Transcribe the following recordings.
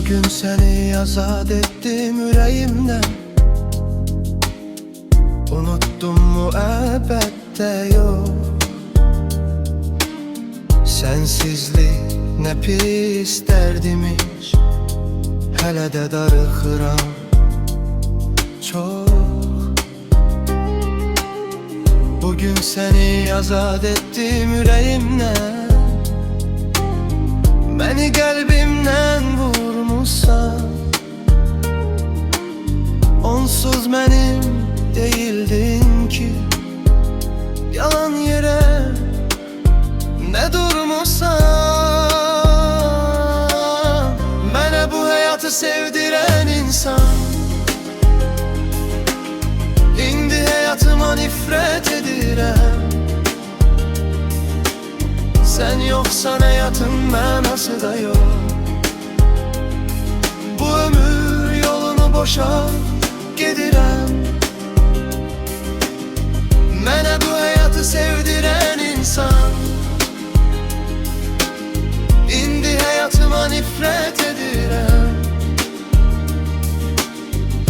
Bugün seni azad ettim yüreğimden. Unuttum mu elbette yok. Sensizlik ne pis derdimiş, hele de darıxıram çok. Bugün seni azad ettim yüreğimden. Beni kalbimden vurmuşsan, onsuz benim değildin ki. Yalan yere ne durmuşsan, bana bu hayatı sevdiren insan. İndi hayatıma nifret edirəm. Sen yoksan hayatın mənası da yok. Bu ömür yolunu boşa gedirəm. Mənə bu hayatı sevdiren insan, İndi hayatıma nifret edirəm.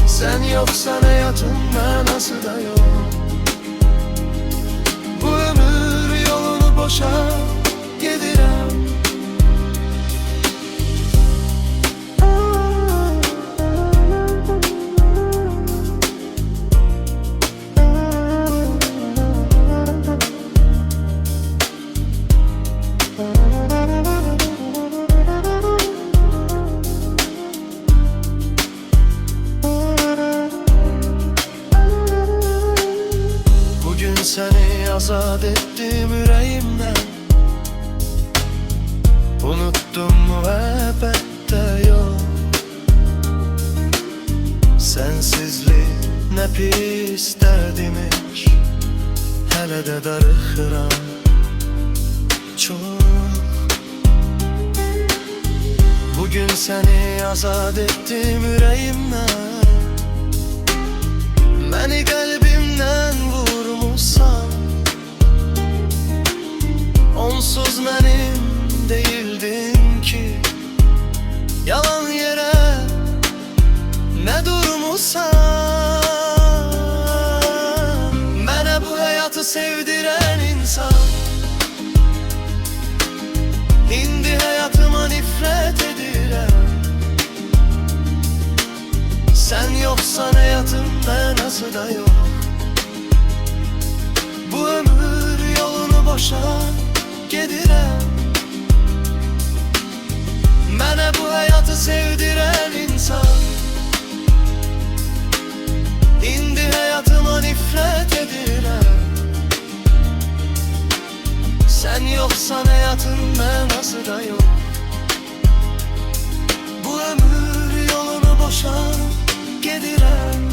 Sen yoksan hayatın mənası da yok. Bu ömür yolunu boşa gedirəm. Bugün seni azad ettim yüreğimden. Unuttum mu elbette yok. Sensizlik ne pis derdimiş, hele de darıxıram çok. Bugün seni azad ettim yüreğimden. Beni kalbimden vurmuşsan, onsuz benim değildin ki. Yalan yere ne durmuşsan, bana bu hayatı sevdiren insan. İndi hayatıma nifret edirəm. Sen yoksan hayatım mənası da yok. Bu ömür yolunu boşa gedirəm. Mənə bu hayatı sevdiren insan, İndi hayatıma nifret edirəm. Sen yoksan hayatın mənası da yok. Bu ömür yolunu boşa gedirəm.